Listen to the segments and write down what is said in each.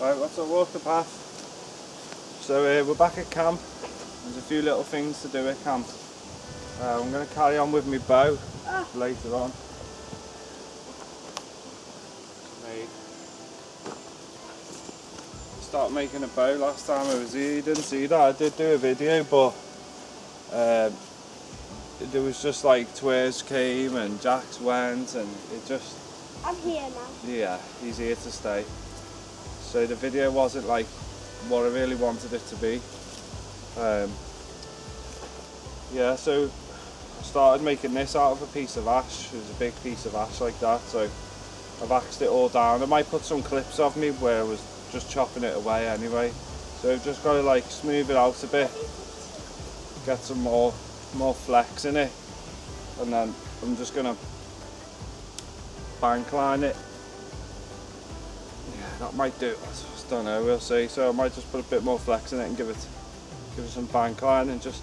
Right, let's walk the path. So we're back at camp. There's a few little things to do at camp. I'm going to carry on with my bow later on. Start making a bow last time I was here. You didn't see that. I did do a video, but there was just like Twiz came and Jax went, and it just. I'm here now. Yeah, he's here to stay. So the video wasn't like what I really wanted it to be. Yeah, so I started making this out of a piece of ash. It was a big piece of ash like that, so I've axed it all down. I might put some clips of me where I was just chopping it away anyway. So I've just got to like smooth it out a bit, get some more flex in it, and then I'm just gonna bank line it. Yeah, that might do. I just don't know. We'll see. So I might just put a bit more flex in it and give it some bank line, and just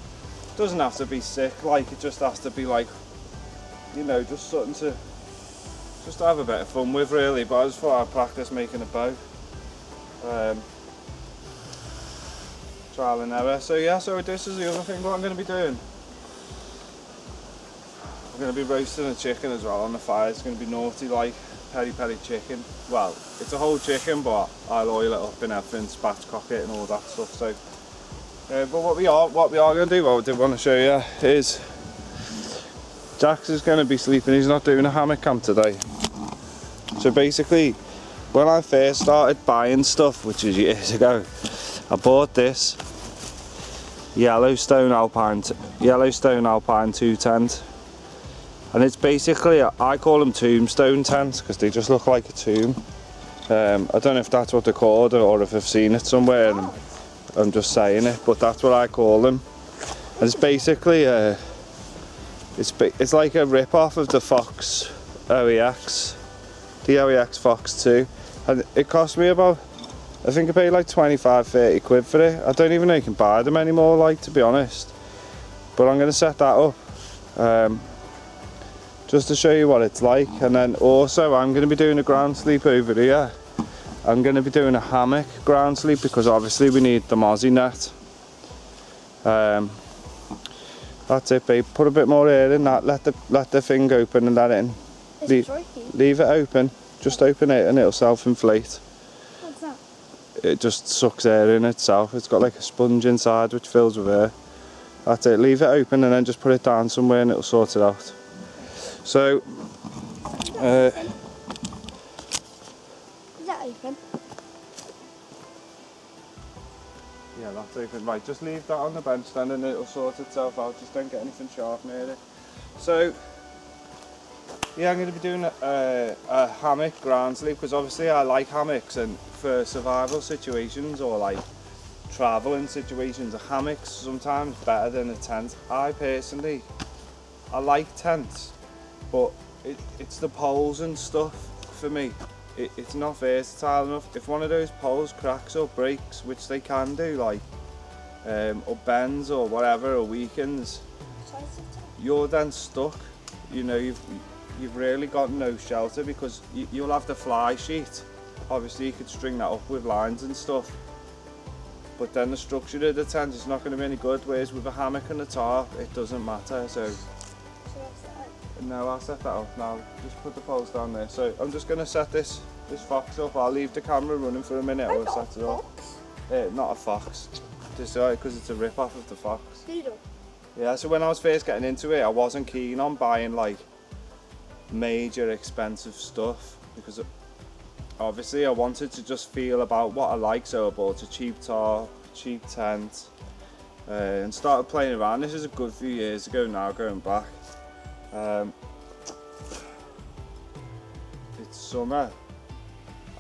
doesn't have to be sick. Like it just has to be like, you know, just something to have a bit of fun with, really. But I just thought I'd practice making a bow. Trial and error. So yeah, so this is the other thing what I'm going to be doing. I'm going to be roasting a chicken as well on the fire. It's going to be naughty, like peri chicken. Well, it's a whole chicken, but I'll oil it up and everything, spatchcock it and all that stuff. So, but what we are going to do, what I did want to show you is Jax is going to be sleeping. He's not doing a hammock camp today. So basically, when I first started buying stuff, which was years ago, I bought this Yellowstone Alpine 2 tent, and it's basically, I call them tombstone tents because they just look like a tomb. I don't know if that's what they're called or if I've seen it somewhere and I'm just saying it, but that's what I call them. And it's basically it's like a rip-off of the Fox OEX, the OEX Fox 2, and it cost me about, I think I paid like 25-30 quid for it. I don't even know you can buy them anymore, like, to be honest. But I'm going to set that up just to show you what it's like. And then also I'm going to be doing a ground sleep over here. I'm going to be doing a hammock ground sleep because obviously we need the mozzie net. That's it, babe. Put a bit more air in that. Let the thing open and let it in. Leave it open. Just open it and it'll self-inflate. What's that? It just sucks air in itself. It's got like a sponge inside which fills with air. That's it. Leave it open and then just put it down somewhere and it'll sort it out. So, Is that open? yeah, that's open. Right, just leave that on the bench then and it'll sort itself out. Just don't get anything sharp near it. So, yeah, I'm going to be doing a hammock ground sleep because obviously I like hammocks, and for survival situations or like travelling situations, a hammock's sometimes better than a tent. I personally like tents, but it's the poles and stuff for me. It's not versatile enough. If one of those poles cracks or breaks, which they can do, like or bends or whatever, or weakens, you're then stuck. You know, you've really got no shelter because you'll have the fly sheet. Obviously you could string that up with lines and stuff, but then the structure of the tent is not going to be any good, whereas with a hammock and a tarp it doesn't matter. So no, I'll set that up now. Just put the poles down there. So I'm just going to set this fox up. I'll leave the camera running for a minute. I'll set it up. Not a fox, just because it's a rip-off of the fox. Yeah, so when I was first getting into it, I wasn't keen on buying like major expensive stuff because obviously I wanted to just feel about what I like. So I bought a cheap tarp, cheap tent, and started playing around. This is a good few years ago now, going back. It's summer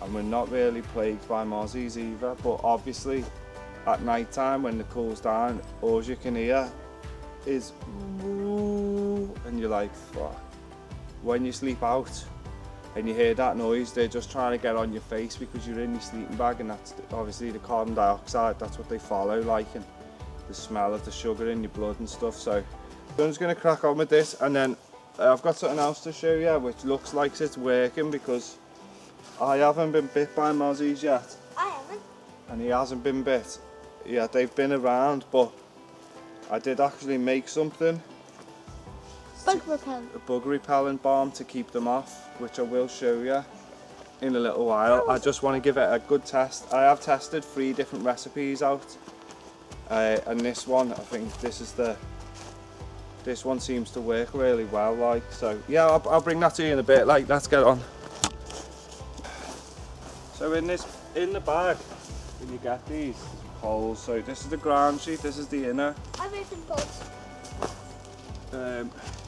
and we're not really plagued by mozzies either, but obviously at night time when it cools down, all you can hear is woo, and you're like, fuck. When you sleep out and you hear that noise, they're just trying to get on your face because you're in your sleeping bag, and that's obviously the carbon dioxide, that's what they follow, like, and the smell of the sugar in your blood and stuff. So I'm just going to crack on with this, and then I've got something else to show you which looks like it's working because I haven't been bit by mozzies yet. I haven't. And he hasn't been bit. Yeah, they've been around, but I did actually make something. Bug repellent. A bug repellent balm to keep them off, which I will show you in a little while. I just want to give it a good test. I have tested 3 different recipes out, and this one, I think this one seems to work really well. Like, so yeah, I'll bring that to you in a bit. Like, let's get on. So in the bag, when you get these poles, so this is the ground sheet, this is the inner. I've opened poles.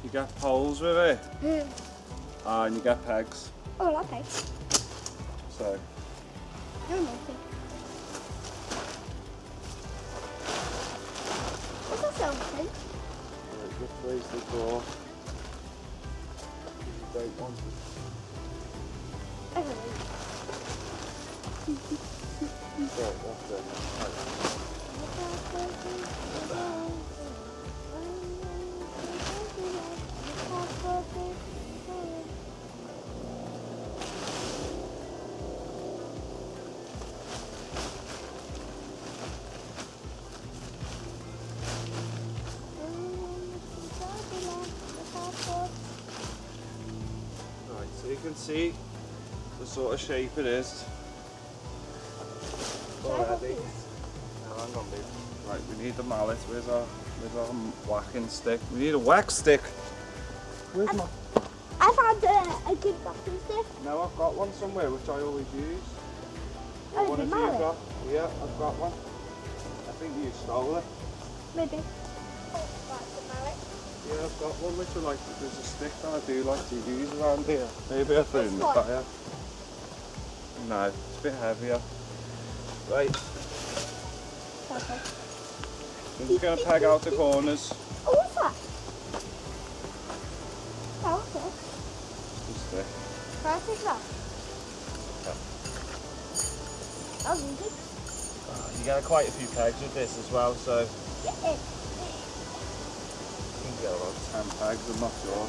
You get poles with it, and you get pegs. Oh, okay. So No, nothing. What's that something? just raise the door. You don't want it. I don't know. Right, that's it. Right, so you can see the sort of shape it is already. Now, hang on, babe. Right, we need the mallet. Where's our whacking stick? We need a whack stick. Where's my... I found a good whacking stick. No, I've got one somewhere which I always use. Oh, What the have you mallet? got? Yeah, I've got one. I think you stole it. Maybe. Oh, that's the mallet. Yeah, I've got one which I like. There's a stick that I do like to use around here. Maybe I threw it in the This one? fire. No, it's a bit heavier. Right, Perfect. I'm just going to peg out the corners. Oh, what's that? Oh, what's this? The stick. Can I take it off? Yeah. That was easy. You get quite a few pegs with this as well, so you Yeah. can get about 10 pegs, I'm not sure.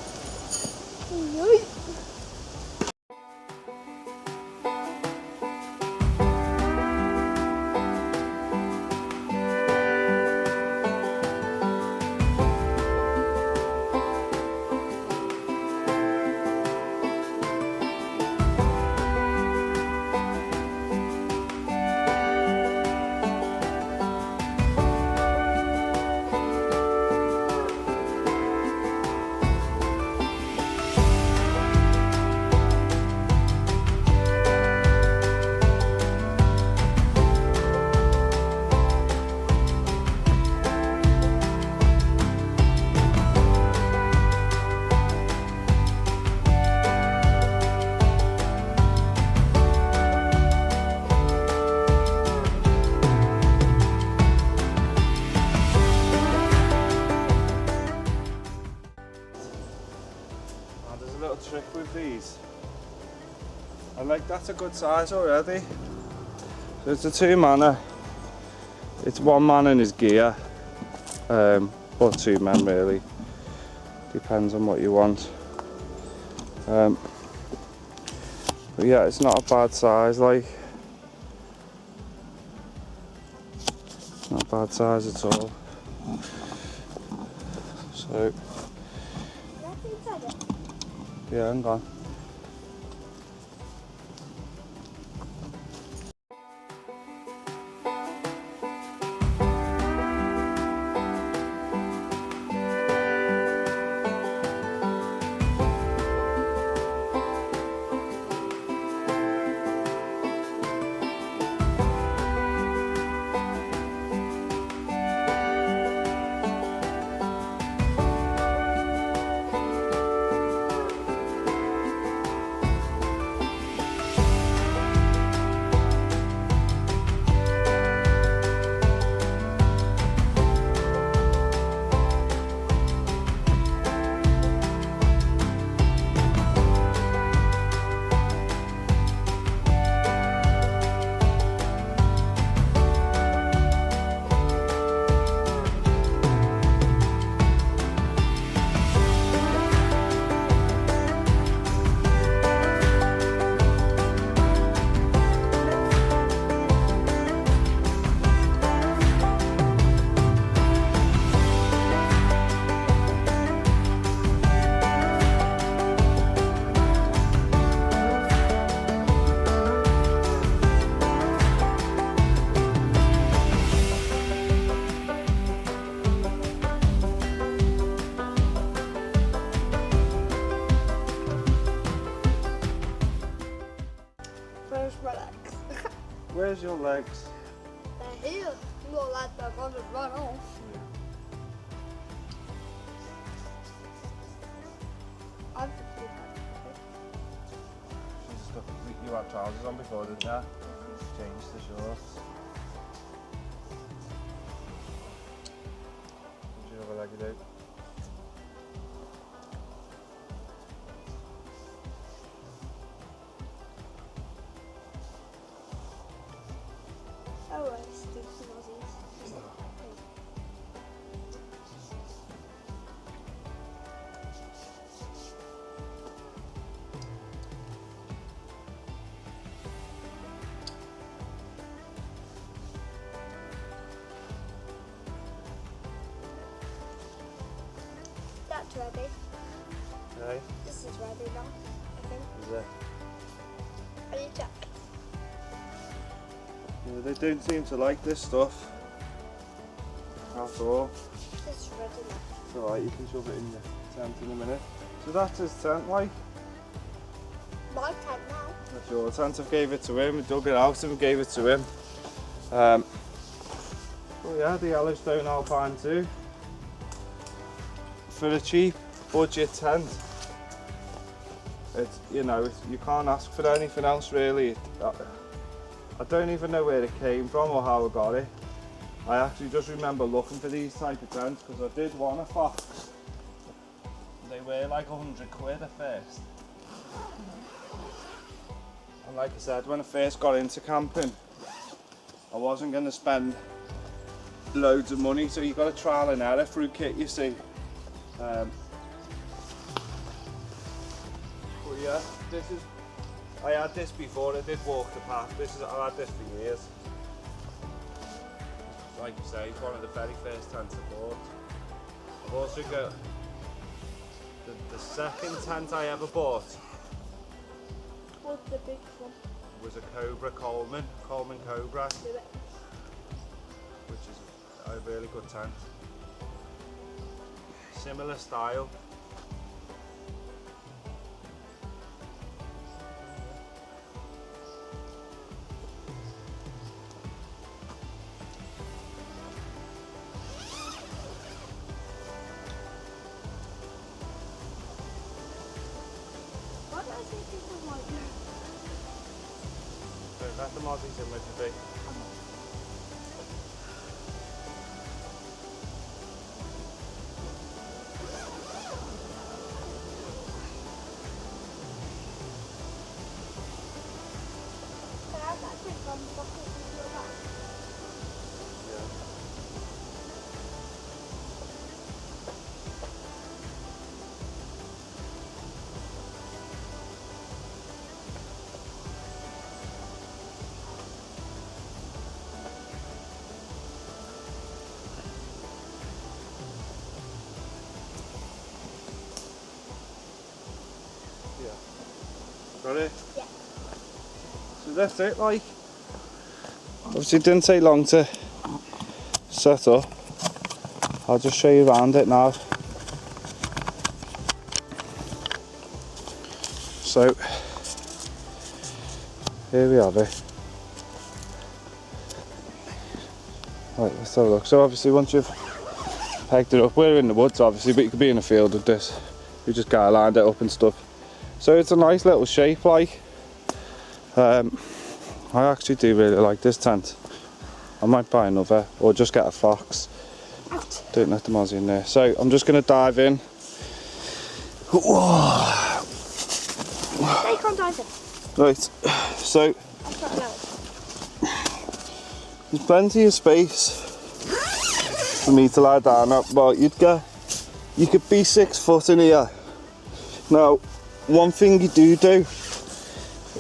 Trick with these. And like, that's a good size already. So it's a 2-manner. It's 1 man in his gear, or 2 men really. Depends on what you want. But yeah, it's not a bad size. Like, it's not a bad size at all. So That's inside it. yeah, hang on. Where's your legs? They're here. Look like they're gonna run off. I've just been You had trousers on before, didn't you? Changed the shorts. What's your other leg you do? Oh, I still some Aussies. That's ready. Hey, This is ready now, I think. is it? Are you check? Yeah, they don't seem to like this stuff at all. This is ready now. It's alright, you can shove it in your tent in a minute. So that's his tent, like. My tent now. That's your tent. I gave it to him. We dug it out and gave it to him. Oh yeah, the Yellowstone Alpine too. For a cheap budget tent, it's, you know, you can't ask for anything else really. I don't even know where it came from or how I got it. I actually just remember looking for these type of tents because I did want a Fox. They were like 100 quid at first. And like I said, when I first got into camping, I wasn't going to spend loads of money, so you've got to trial and error through kit, you see. But yeah, this is, I had this before, I did walk the path. I've had this for years. Like you say, it's one of the very first tents I bought. I've also got the second tent I ever bought What's the big one? was a Cobra Coleman Cobra, Do it. which is a really good tent. Similar style. Why do I think it's like that? So let the Aussies in with the big. Can I have that big one bucket into your bag? Got it? Yeah. So that's it, like. Obviously it didn't take long to set up. I'll just show you around it now. So, here we have it. Right, let's have a look. So obviously once you've pegged it up, we're in the woods obviously, but you could be in a field with this. You just gotta line it up and stuff. So it's a nice little shape, like. I actually do really like this tent. I might buy another or just get a Fox. Out. Don't let the Aussie in there. So I'm just going to dive in. Whoa. They can't dive in. Right, so I can't know. there's plenty of space for me to lie down up. Well, you could be 6 foot in here. Now, one thing you do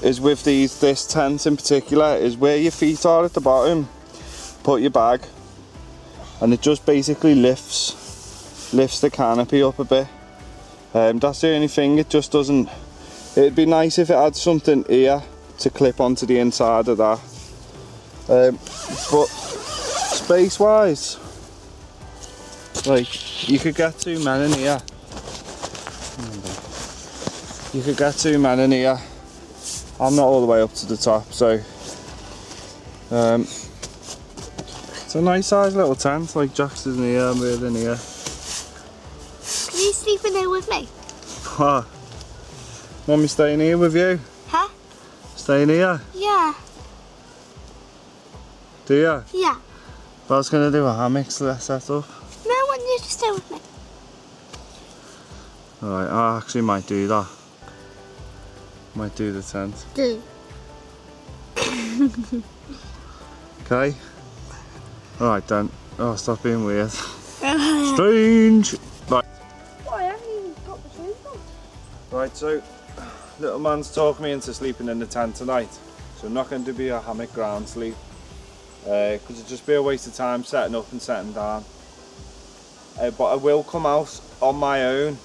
is with this tent in particular is where your feet are at the bottom, put your bag, and it just basically lifts the canopy up a bit. That's the only thing. It just doesn't. It'd be nice if it had something here to clip onto the inside of that. But space wise, like, you could get 2 men in here. I'm not all the way up to the top, so It's a nice size little tent, like Jack's in here, I'm in here. Can you sleep in there with me? What? Want me staying here with you? Huh? Staying here? Yeah. Do you? Yeah. If I was going to do a hammock set up. No, I want you to stay with me. Alright, I actually might do that. Might do the tent. Do. Okay? Alright then. Oh, stop being weird. Strange! Right. Oh, I haven't even got the shoes on. Right, so little man's talked me into sleeping in the tent tonight. So not going to be a hammock ground sleep. Because it'd just be a waste of time setting up and setting down. But I will come out on my own.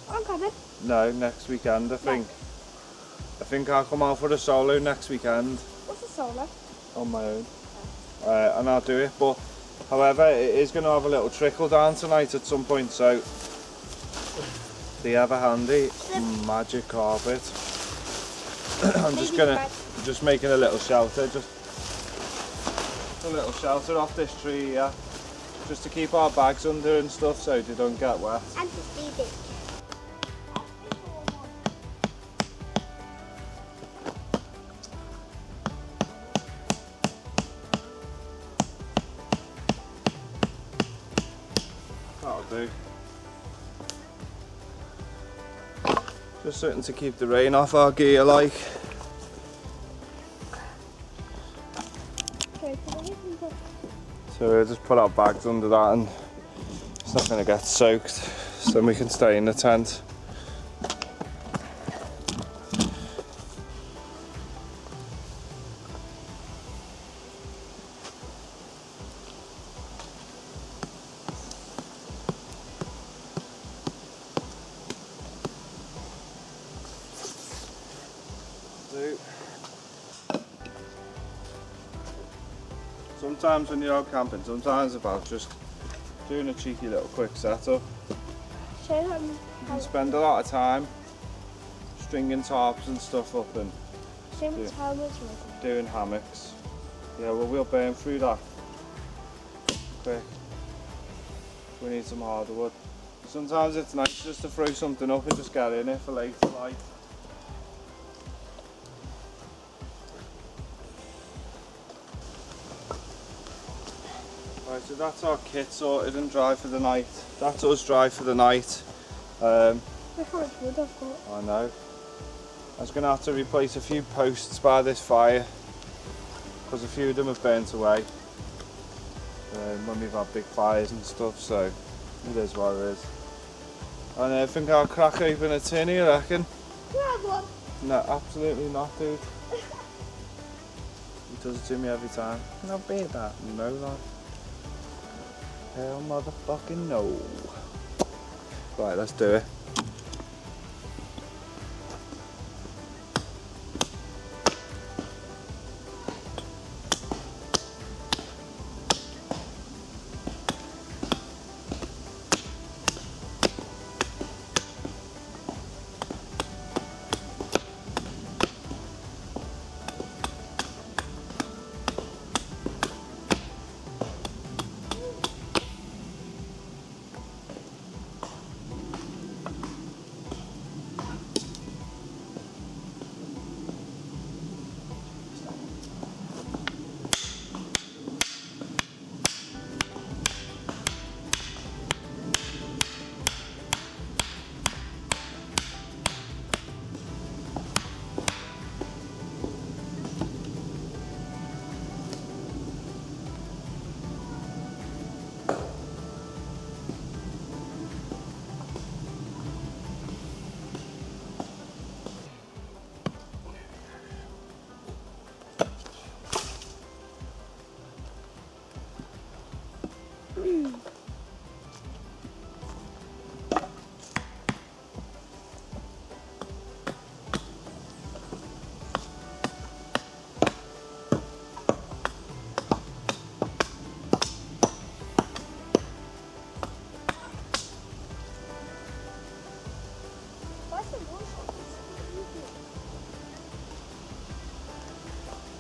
I'm coming. No, next weekend I think. I think I'll come out for a solo next weekend What's a solo? on my own. And I'll do it. But however, it is going to have a little trickle down tonight at some point. So the ever handy magic carpet. I'm just making a little shelter. Just a little shelter off this tree, yeah. Just to keep our bags under and stuff so they don't get wet. And just leave it. That'll do. Just something to keep the rain off our gear, like. So we'll just put our bags under that and it's not going to get soaked, so then we can stay in the tent. Sometimes when you're out camping, sometimes it's about just doing a cheeky little quick setup. Show them You how can spend a lot of time stringing tarps and stuff up and show them how much more. doing hammocks. Yeah, well we'll burn through that quick. We need some hardwood. Sometimes it's nice just to throw something up and just get in it for later, like. Right, so that's our kit sorted and dry for the night. That's us dry for the night. Look how much wood I've got. I know. I was going to have to replace a few posts by this fire because a few of them have burnt away when we've had big fires and stuff, so it is what it is. And I think I'll crack open a tin here, I reckon. Grab one. No, absolutely not, dude. He does it to me every time. Not be that. No, lad. Hell motherfucking no. Right, let's do it.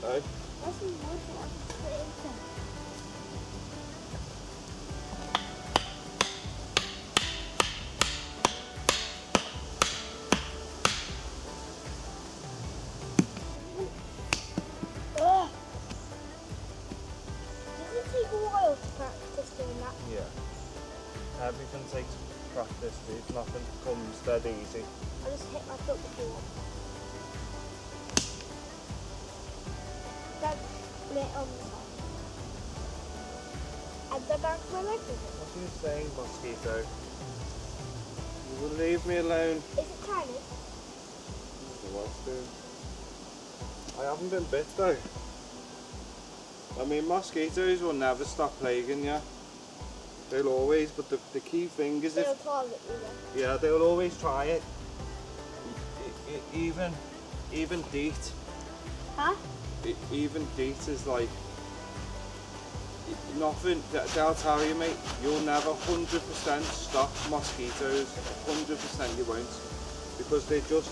That's some wood. practice doing that. Yeah. Everything takes practice, dude. Nothing comes dead easy. I just hit my foot with the wall. That's lit on the top. At the back of my leg, is it? What are you saying, mosquito? You will leave me alone. Is it tiny? What's doing? I haven't been bit though. I mean, mosquitoes will never stop plaguing you. They'll always, but the key thing is They'll if... target you then. Yeah, they'll always try it. Even DEET. Huh? Even DEET is like... Nothing, they'll tell you, mate, you'll never 100% stop mosquitoes. 100% you won't. Because they're just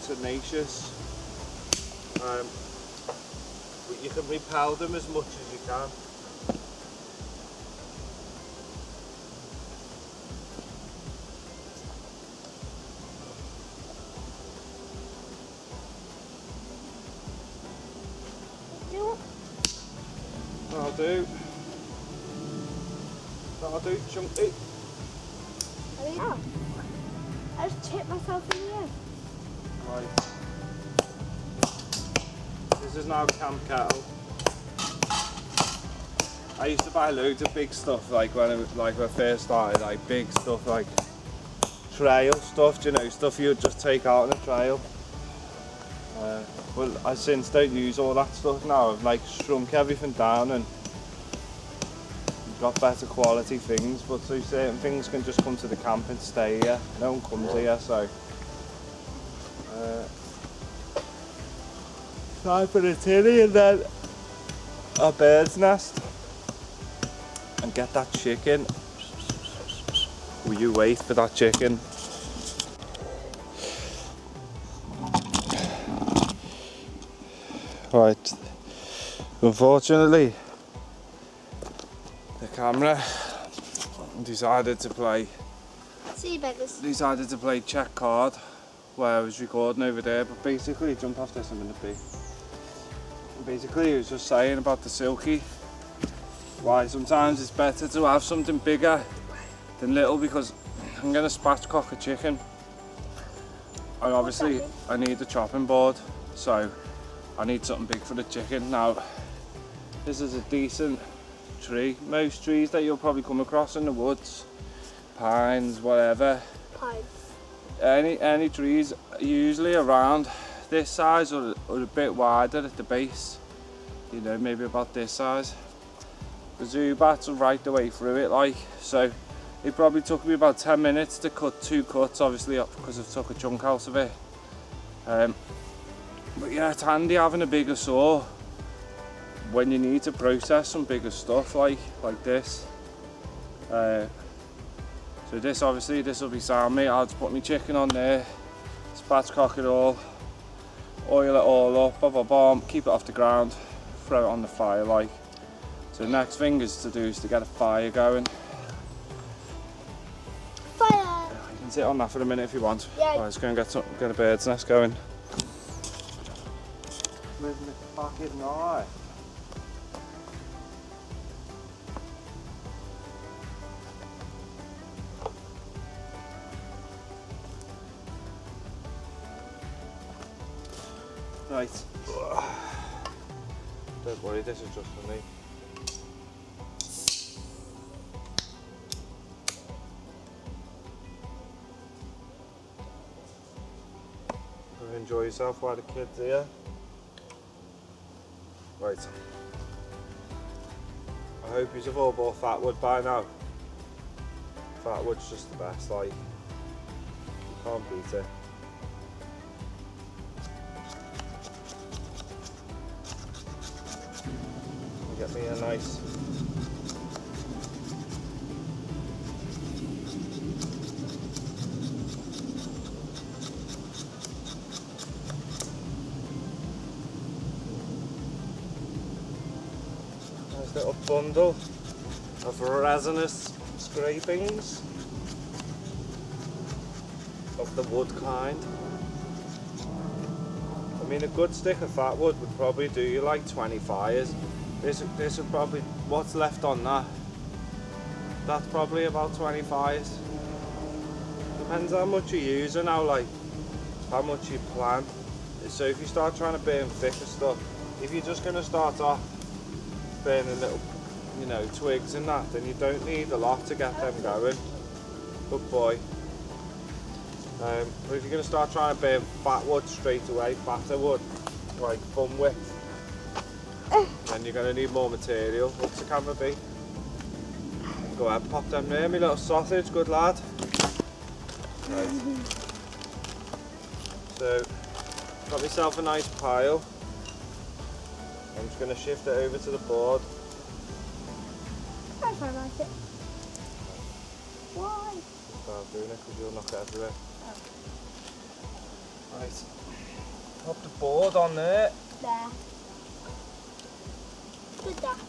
tenacious. But you can repel them as much as you can. That'll do, chunky. Yeah. I just chipped myself in the end. Right. This is now camp kettle. I used to buy loads of big stuff like when I first started, like big stuff like trail stuff, you know, stuff you'd just take out on a trail. Well, I since don't use all that stuff now. I've like shrunk everything down and got better quality things, but so certain things can just come to the camp and stay here. No one comes here, so time for the tinny and then a bird's nest and get that chicken. Will you wait for that chicken? Right, unfortunately the camera decided to play check card where I was recording over there, but basically jump off this, I'm in the B. Basically he was just saying about the silky, why sometimes it's better to have something bigger than little, because I'm going to spatchcock a chicken and obviously I need a chopping board, so I need something big for the chicken. Now this is a decent tree. Most trees that you'll probably come across in the woods, pines, whatever, any trees usually around this size or a bit wider at the base, you know, maybe about this size. The Zubats are right the way through it, like, so it probably took me about 10 minutes to cut 2 cuts, obviously because I took a chunk out of it. But yeah, it's handy having a bigger saw when you need to process some bigger stuff like this. So this obviously, this will be sound, mate. I'll just put my chicken on there, spatchcock it all, oil it all up, blah, blah, blah, keep it off the ground, throw it on the fire like. So the next thing is to get a fire going. Fire! You can sit on that for a minute if you want. Yeah. Right, let's go and get a bird's nest going. Where's my fucking knife? Right. Don't worry, this is just for me. Enjoy yourself while the kids are here. Right. I hope you've all bought fat wood by now. Fat wood's just the best, like, you can't beat it. Get me a nice little bundle of resinous scrapings of the wood kind. I mean, a good stick of fat wood would probably do you like 20 fires. This is probably what's left on that. That's probably about 25. Depends how much you're using now, like how much you plan. So if you start trying to burn thicker stuff, if you're just going to start off burning little, you know, twigs and that, then you don't need a lot to get them going. Good boy. But if you're going to start trying to burn fat wood straight away, fatter wood, like fun width, then you're going to need more material. What's the camera be? Go ahead, pop them there, my little sausage, good lad. Right. So, got myself a nice pile. I'm just going to shift it over to the board. I quite like it. Why? Start doing it because you'll knock it everywhere. Oh. Right. Pop the board on there. There. Good that.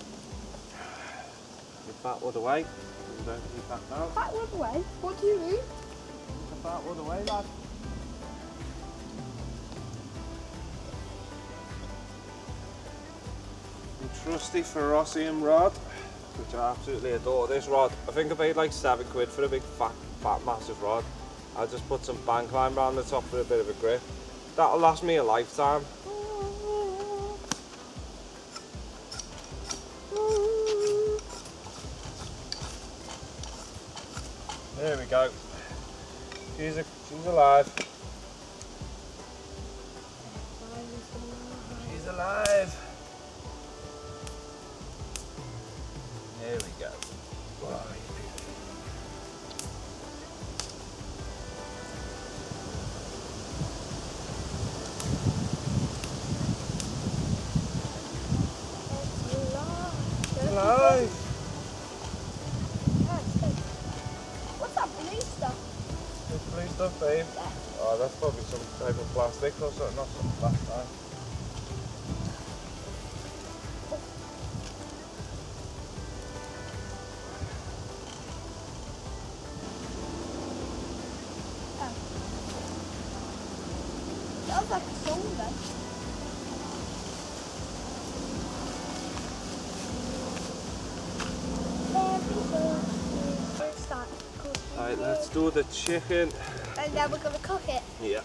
Get that wood away. You don't need that now. That wood away? What do you mean? Get that wood away, lad. Trusty Ferrocium rod, which I absolutely adore. This rod, I think I paid like £7 for a big fat massive rod. I just put some bank line around the top for a bit of a grip. That'll last me a lifetime. There we go. She's alive. She's alive. There we go. Wow. Alive. What's that blue stuff? This blue stuff, babe. Oh, that's probably some type of plastic or something, not some plastic. That was like a song then. Alright, let's do the chicken. And then we're going to cook it. Yeah.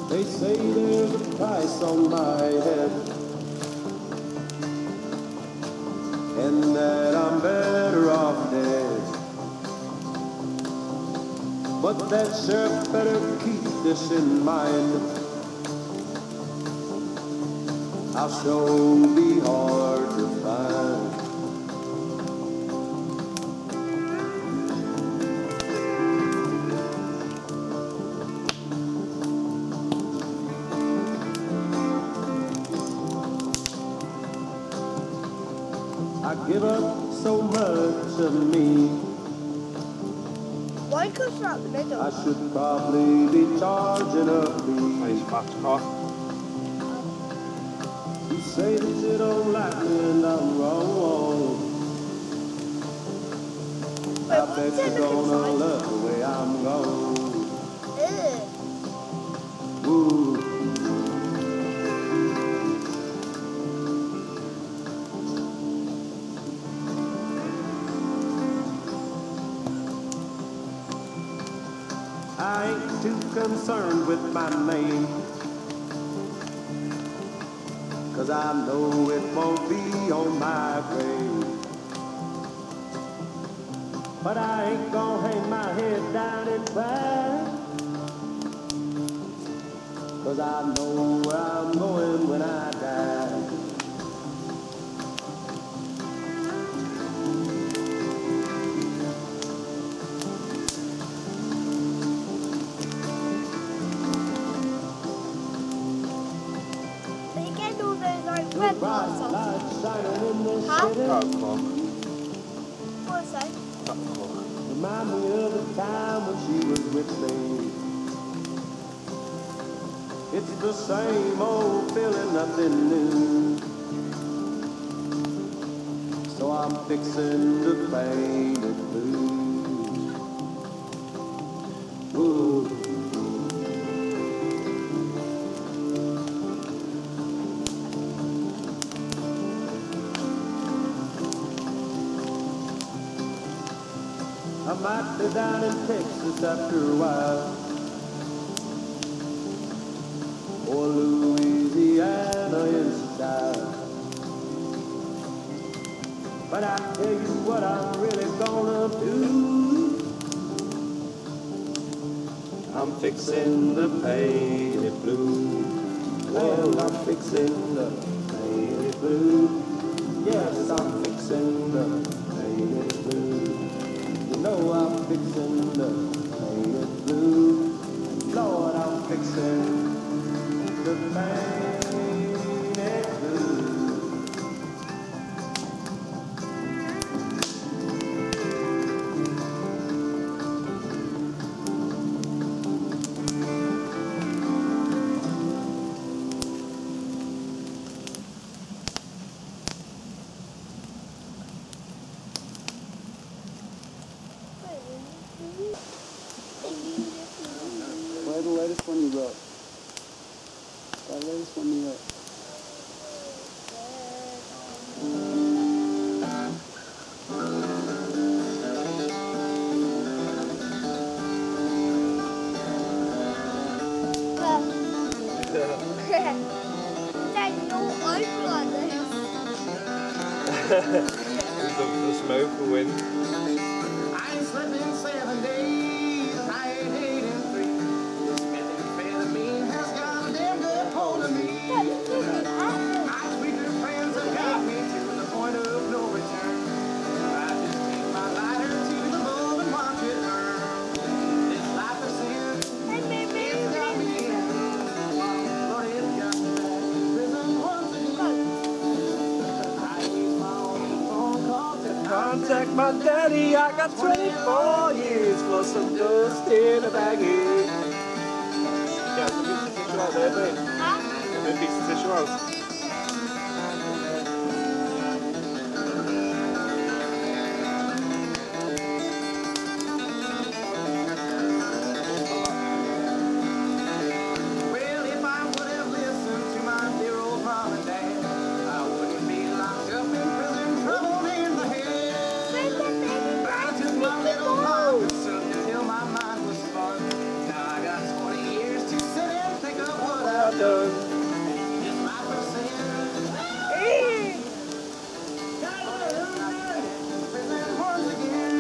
They say there's a price on my head, and that I'm better off dead. But that sheriff better keep this in mind. I'll sure be hard to find. I give up so much of me. Why cut you out the middle? I should probably be charging a fee. Nice fat cock. You say that you don't like me and I'm wrong. Wait, I bet what's in you're the gonna inside? love the way I'm going. Ew. Ooh. I ain't too concerned with my name, 'cause I know it won't be on my grave. But I ain't gonna hang my head down and cry, 'cause I know where I'm going when I die. But you get all those like red parts off. Lights shining in the Huh? city. Fat cock. What's that? Fat cock. Remind me of the time when she was with me. It's the same old feeling, nothing new. So I'm fixing to paint it blue. Whoa. I might be down in Texas after a while, or Louisiana in style. But I tell you what I'm really gonna do. I'm fixing to paint it blue. Well, I'm fixing to paint it blue. Yes, I'm fixing to paint it blue. You know I'm fixing to paint it blue. Lord, I'm fixing to paint it blue. Play the latest one you wrote. Play the latest one you wrote. The smoke, the wind. I ain't slept in 7 days. I ain't ate in 3. This methamphetamine has got a damn good hold of me. My sweeter friends have got me to the point of no return. I just take my lighter to the bulb and watch it burn. This life of sin, it's got me in. Lord, it's got me back in prison once again. I use my only phone call to Contact my daddy, I got 24 years for some dust in a baggie. Yeah, some piece of tissue out there, babe. A piece of tissue out. Well, if I would have listened to my dear old mom and dad, I wouldn't be locked up in prison, troubled in the head. I took my little pockets up until my mind was spun. Now I got 20 years to sit and think of what I've done. This life of sin. Prison once again.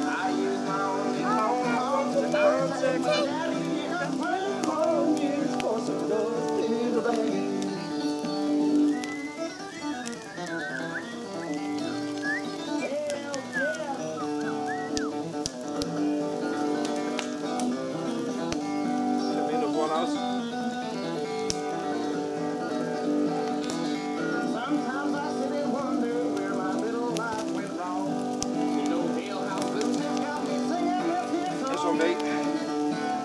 I use my only phone call to contact my daddy. I got 24 years for some dust in the baggie. Let me know one house. Sometimes I sit and wonder where my little life went wrong. You know, hell, how blues have got me singing this here song. This one, mate.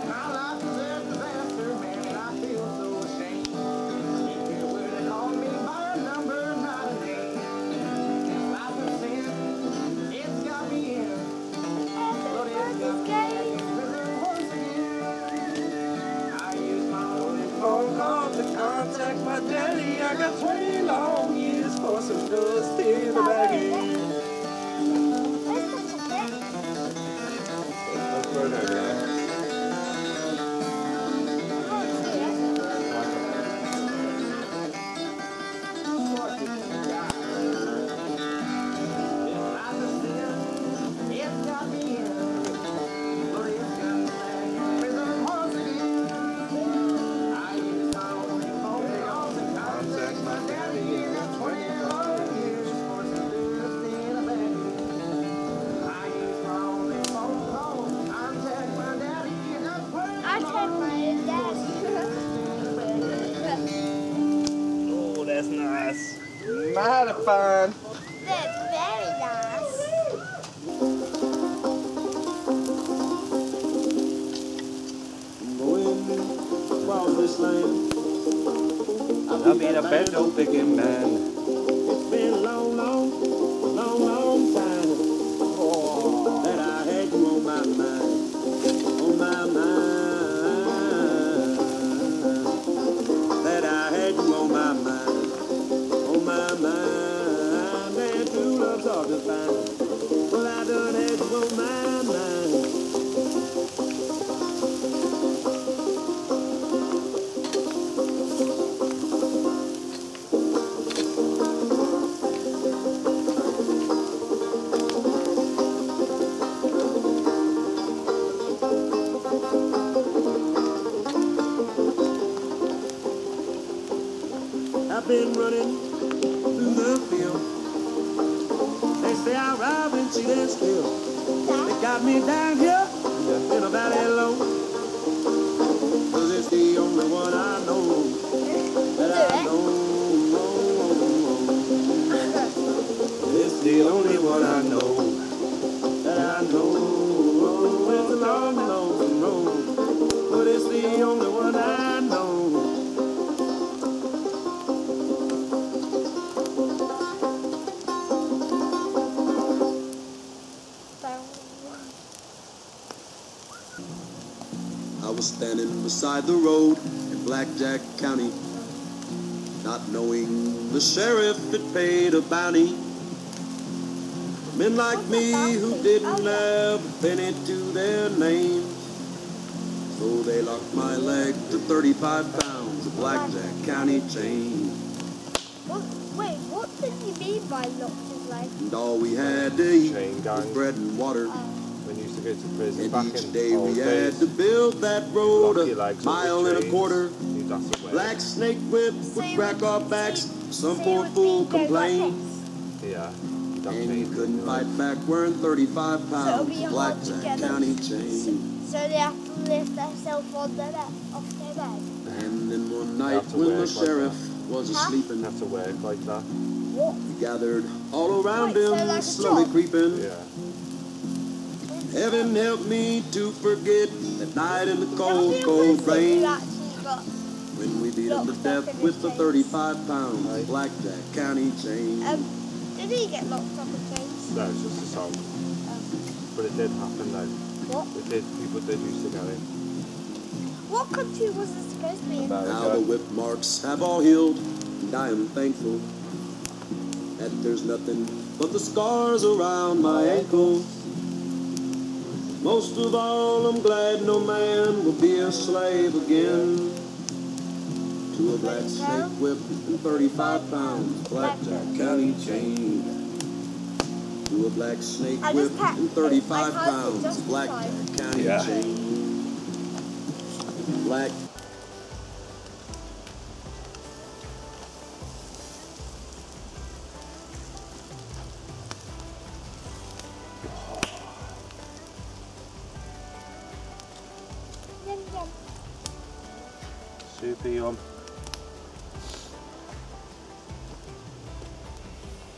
My life is a disaster, man, and I feel so ashamed. If you were to call me by a number, not a name. This life of sin, it's got me in. But it's got me back in prison once again. I use my only phone call to contact my daddy. I got 20 long years for some dust in the baggie. Let's go over there. Oh, that's nice. Mighty fine. That's very nice. Going across this land. I'll be the bed, old picking man. It's been a long, long been running through the field. They say I robbed and cheated and steal. They got me down here in a valley low. 'Cause it's the only one I know that I know. It's the only one I know that I know. It's a long, long road, but it's the only one I know. I was standing beside the road in Blackjack County, not knowing the sheriff had paid a bounty. Men like me who didn't have a penny to their names, so they locked my leg to 35 pounds of Blackjack County chain. Wait, what did you mean by locked his leg? And all we had to eat Chain was gang. bread and water. When you used to go to prison And back each in day old we days, had to build that road lock your a legs up mile with and a chains. quarter. You'd have to wear Black snake whip So would you crack would- our backs. so Some you poor would fool mean go like complained. this? it. Yeah. You'd have And you chains in couldn't your fight legs. back wearing 35 So it'll pounds be of hard to Blackjack get them. County chain. So they have to lift themselves on their bed, off their bed. And then one have night to when work the like sheriff was Huh? asleeping, You have to work like that. What? we gathered all around Wait, so him, like a slowly job? creeping. Yeah. Heaven help me to forget that night in the Have cold, you cold ever rain, you actually got when we beat him to locked death up in with his the chains? 35 pounds Aye. of Blackjack County chain. Did he get locked up in chains? No, it's just a song. But it did happen though. What? It did. People did used to get in. What country was it supposed to be in? Now the America. whip marks have all healed, and I am thankful that there's nothing but the scars around my ankles. Most of all, I'm glad no man will be a slave again to a black snake whip and 35 pounds Blackjack County chain. To a black snake I whip just packed and 35 it. I typed it pounds just Blackjack in County Yeah. chain. Black. Yum, yum. Super yum.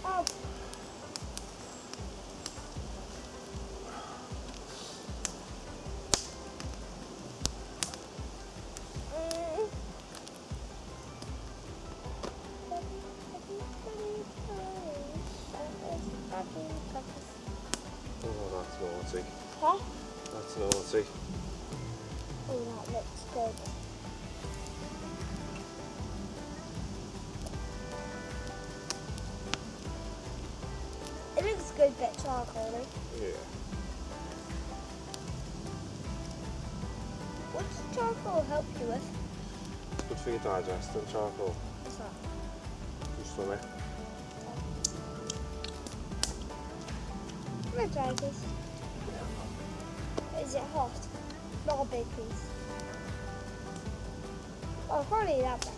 Oh, mm. Oh, that's naughty. Huh? That's naughty. Oh, that looks good. It looks good, but charcoaly. Yeah. What does charcoal help you with? Good for your digestion, charcoal. What's that? Your stomach. I'm gonna try this. Is it hot? Not a big piece. Oh, probably that better.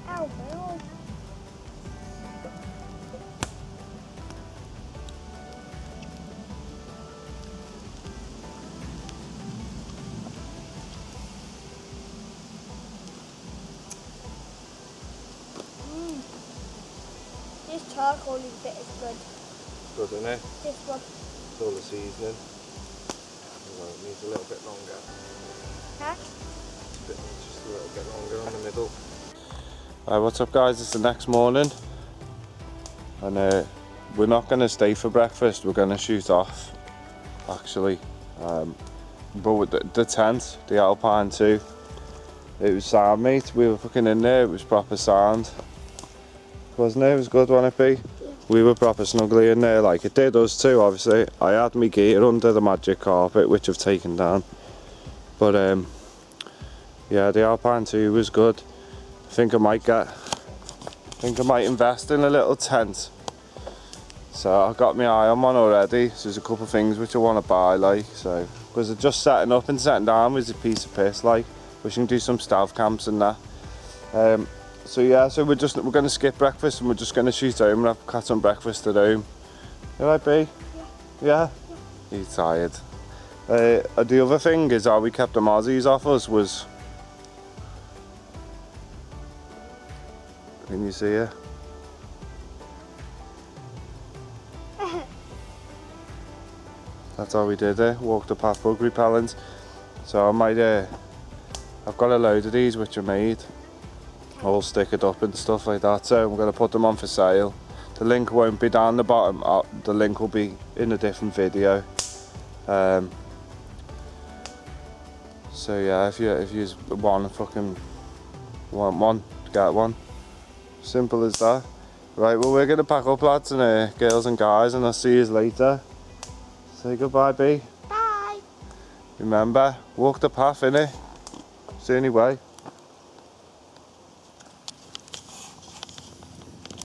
Ow, my arm. This charcoaly bit is good. Good, isn't it? This one. It's all the seasoning. Well, it needs a little bit longer. Huh? Just a little bit longer on the middle. Alright, what's up guys? It's the next morning. And we're not going to stay for breakfast. We're going to shoot off, actually. But with the tent, the Alpine too, it was sound, mate. We were fucking in there. It was proper sound, wasn't it? It was good, wasn't it, B? We were proper snuggly in there, like it did us too, obviously. I had my gear under the magic carpet, which I've taken down. But yeah, the Alpine 2 was good. I think I might invest in a little tent. So I got my eye on one already. So there's a couple of things which I want to buy, like, so because they're just setting up and setting down was a piece of piss. Like, we should do some stealth camps and that. So yeah, so we're going to skip breakfast and we're just going to shoot home and have got some breakfast at home. You alright, B? Yeah. He's tired. The other thing is how we kept the mozzies off us was, can you see it? That's how we did it, walked the path bug repellent. So I might, I've got a load of these which are made, all stickered up and stuff like that, so I'm going to put them on for sale. The link won't be down the bottom, the link will be in a different video. So yeah, if you want one, get one. Simple as that. Right, well we're going to pack up, lads and girls and guys, and I'll see you later. Say goodbye, B. Bye. Remember, walk the path, innit? It's the only way.